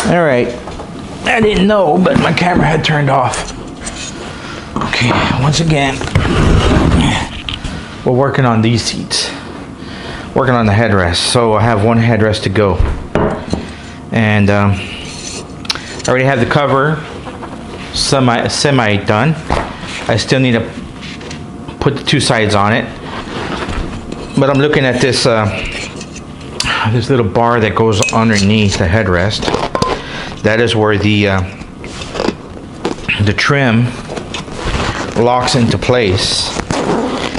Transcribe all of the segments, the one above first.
All right, I didn't know, but my camera had turned off. Okay, once again, we're working on these seats. Working on the headrest. So I have one headrest to go. And I already have the cover semi done. I still need to put the two sides on it. But I'm looking at this this little bar that goes underneath the headrest. That is where the trim locks into place.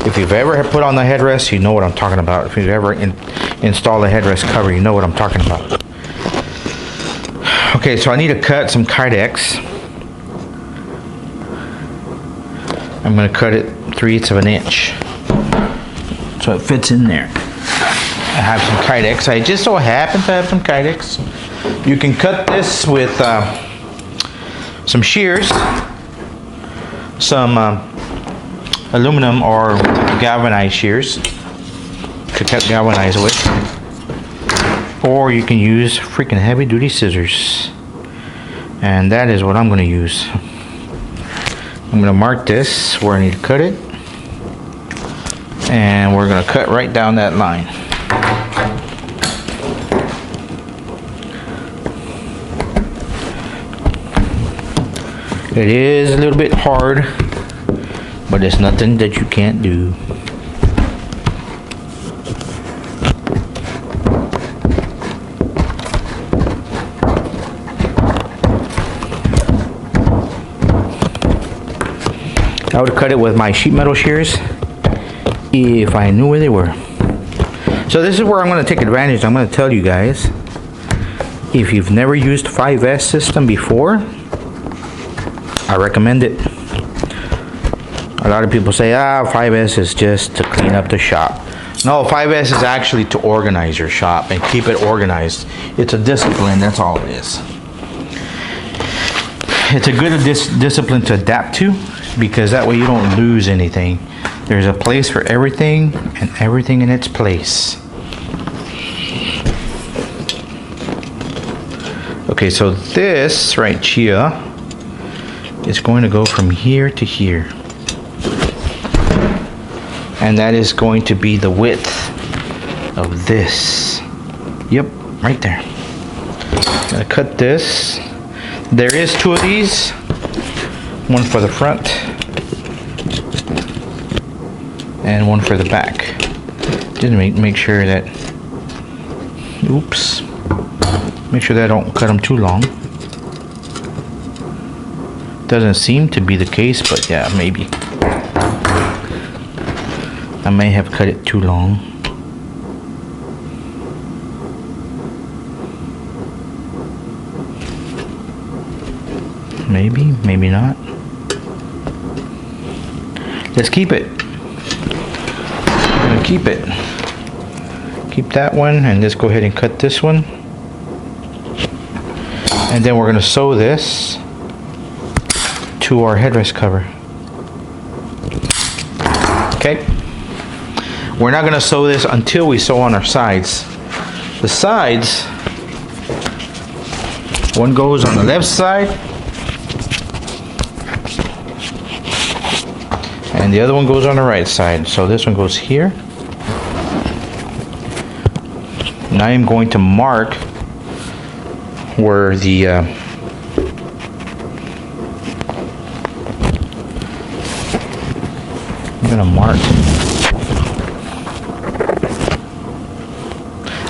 If you've ever put on the headrest, you know what I'm talking about. If you've ever installed a headrest cover, you know what I'm talking about. Okay, so I need to cut some Kydex. I'm going to cut it 3/8 of an inch so it fits in there. I have some Kydex. I just so happen to have some Kydex. You can cut this with some shears, some aluminum or galvanized shears to cut galvanize with, or you can use freaking heavy duty scissors, and that is what I'm going to use. I'm going to mark this where I need to cut it, and we're going to cut right down that line. It is a little bit hard, but it's nothing that you can't do. I would cut it with my sheet metal shears if I knew where they were. So this is where I'm going to take advantage. I'm going to tell you guys, if you've never used 5S system before, I recommend it. A lot of people say, 5S is just to clean up the shop. No, 5S is actually to organize your shop and keep it organized. It's a discipline, that's all it is. It's a good discipline to adapt to, because that way you don't lose anything. There's a place for everything and everything in its place. Okay, so this right here is going to go from here to here. And that is going to be the width of this. Yep, right there. I'm gonna cut this. There is two of these. One for the front and one for the back. Just make sure that, oops, make sure that I don't cut them too long. Doesn't seem to be the case, but yeah, maybe. I may have cut it too long. Maybe, maybe not. Let's keep it. I'm gonna keep it. Keep that one, and let's go ahead and cut this one. And then we're gonna sew this to our headrest cover. Okay. We're not gonna sew this until we sew on our sides. The sides, one goes on the left side, and the other one goes on the right side. So this one goes here. Now I'm going to mark where the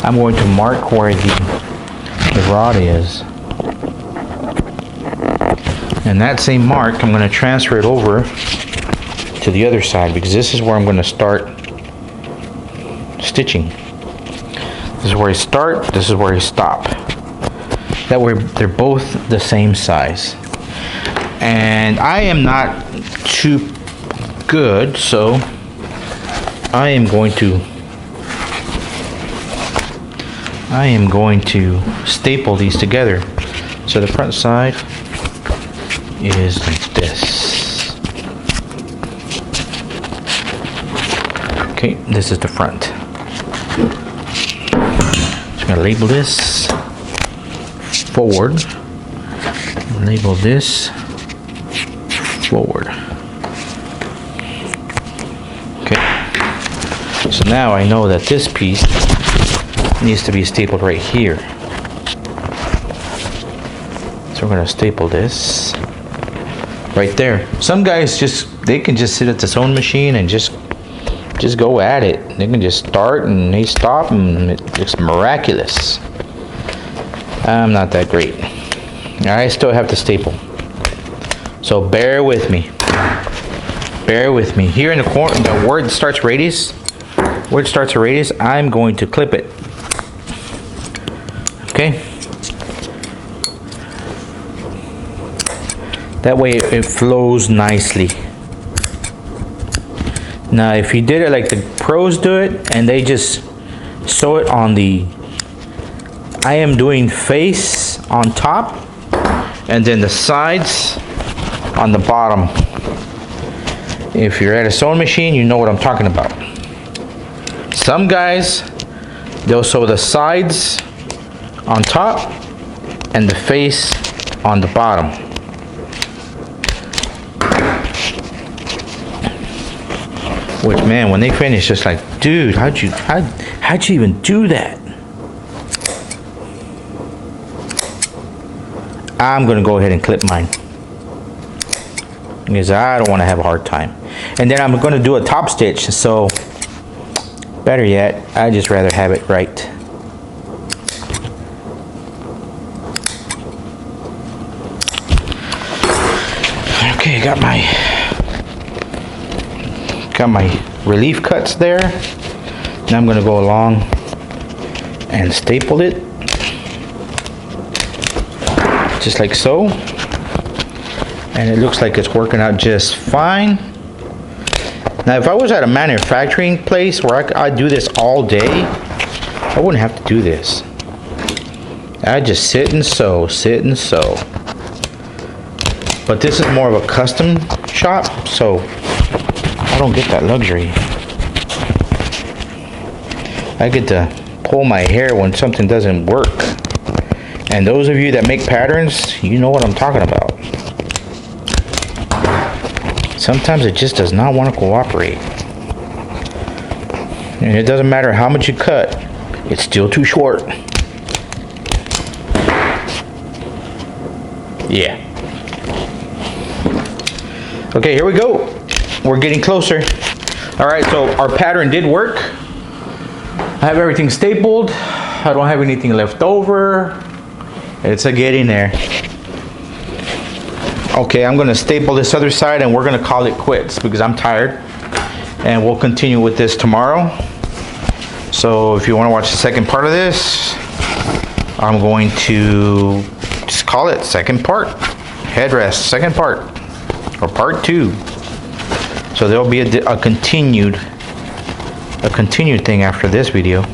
I'm going to mark where the rod is. And that same mark, I'm going to transfer it over to the other side, because this is where I'm going to start stitching. This is where I start, this is where I stop. That way they're both the same size. And I am not too good, so I am going to staple these together. So the front side is like this. Okay, this is the front. Just gonna label this forward. Label this forward. Okay. So now I know that this piece needs to be stapled right here. So we're gonna staple this right there. Some guys they can just sit at the sewing machine and just go at it. They can just start and they stop and it's miraculous. I'm not that great. I still have to staple. So bear with me. Bear with me. Here in the corner, where it starts radius, I'm going to clip it. Okay? That way it flows nicely. Now if you did it like the pros do it and they just sew it on the, I am doing face on top and then the sides on the bottom. If you're at a sewing machine, you know what I'm talking about. Some guys, they'll sew the sides on top and the face on the bottom. Which, man, when they finish, it's like, dude, how'd you even do that? I'm gonna go ahead and clip mine because I don't want to have a hard time. And then I'm gonna do a top stitch. So, better yet, I just rather have it right. Okay, got my relief cuts there. Now I'm going to go along and staple it just like so, and it looks like it's working out just fine. Now if I was at a manufacturing place where I do this all day, I wouldn't have to do this. I just sit and sew. But this is more of a custom shop, so I don't get that luxury. I get to pull my hair when something doesn't work. And those of you that make patterns, you know what I'm talking about. Sometimes it just does not want to cooperate. And it doesn't matter how much you cut, it's still too short. Yeah. Okay, here we go. We're getting closer. All right, so our pattern did work. I have everything stapled. I don't have anything left over. It's a getting there. Okay, I'm gonna staple this other side and we're gonna call it quits because I'm tired. And we'll continue with this tomorrow. So if you wanna watch the second part of this, I'm going to just call it second part. Headrest, second part. Or part 2. So there'll be a continued thing after this video.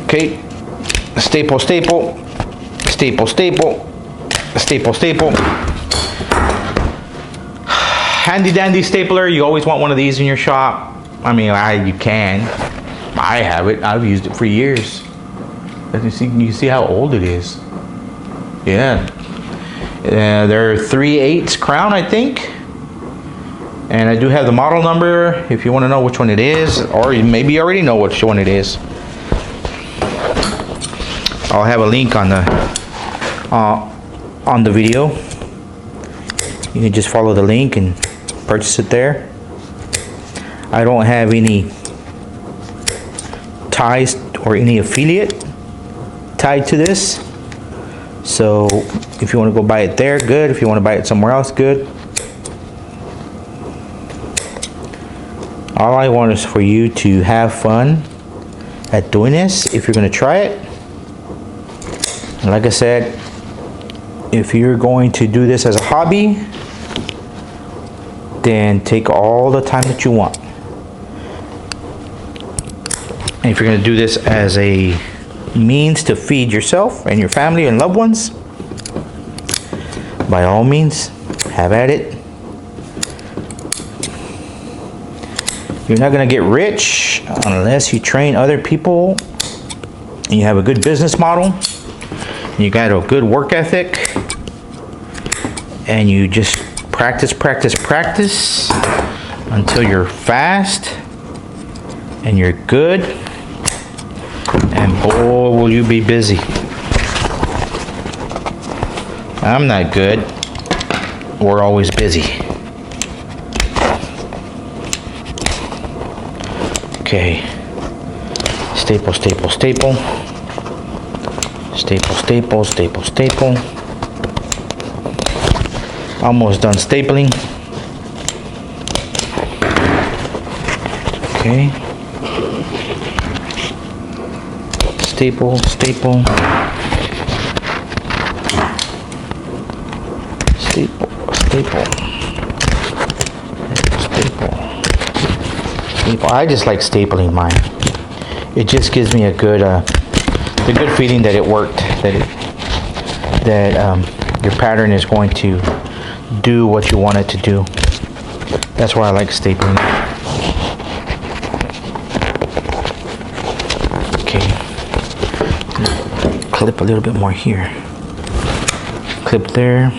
Okay, staple, staple, staple, staple, staple, staple. Handy dandy stapler. You always want one of these in your shop. I mean, you can. I have it. I've used it for years. You see how old it is. Yeah. They're 3/8 crown, I think. And I do have the model number if you want to know which one it is, or you maybe already know which one it is. I'll have a link on the video. You can just follow the link and purchase it there. I don't have any ties or any affiliate tied to this. So if you want to go buy it there, good. If you want to buy it somewhere else, good. All I want is for you to have fun at doing this if you're going to try it. And like I said, if you're going to do this as a hobby, then take all the time that you want. And if you're going to do this as a means to feed yourself and your family and loved ones, by all means, have at it. You're not going to get rich unless you train other people and you have a good business model, and you got a good work ethic, and you just practice until you're fast and you're good, and boy will you be busy. I'm not good. We're always busy. Okay. Staple, staple, staple. Staple, staple, staple, staple. Almost done stapling. Okay. Staple, staple. Staple, staple. Staple. Staple. I just like stapling mine. It just gives me a good, the good feeling that it worked, that your pattern is going to do what you want it to do. That's why I like stapling. Okay. Clip a little bit more here. Clip there.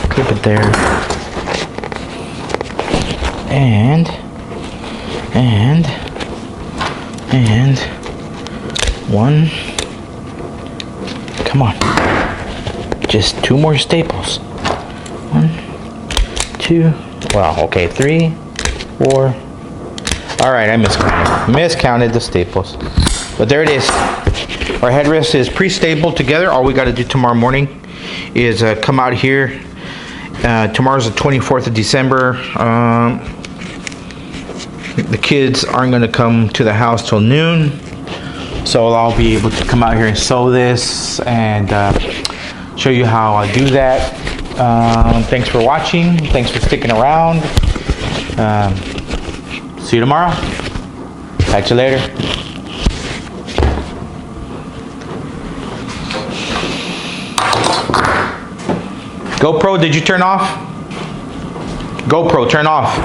Clip it there. And one. Come on. Just 2 more staples. 1, 2. Wow, okay, 3, 4. All right, I miscounted the staples. But there it is. Our headrest is pre-stapled together. All we got to do tomorrow morning is come out here. Tomorrow's the 24th of December. The kids aren't going to come to the house till noon. So I'll be able to come out here and sew this and show you how I do that. Thanks for watching. Thanks for sticking around. See you tomorrow. Catch you later. GoPro, did you turn off? GoPro, turn off.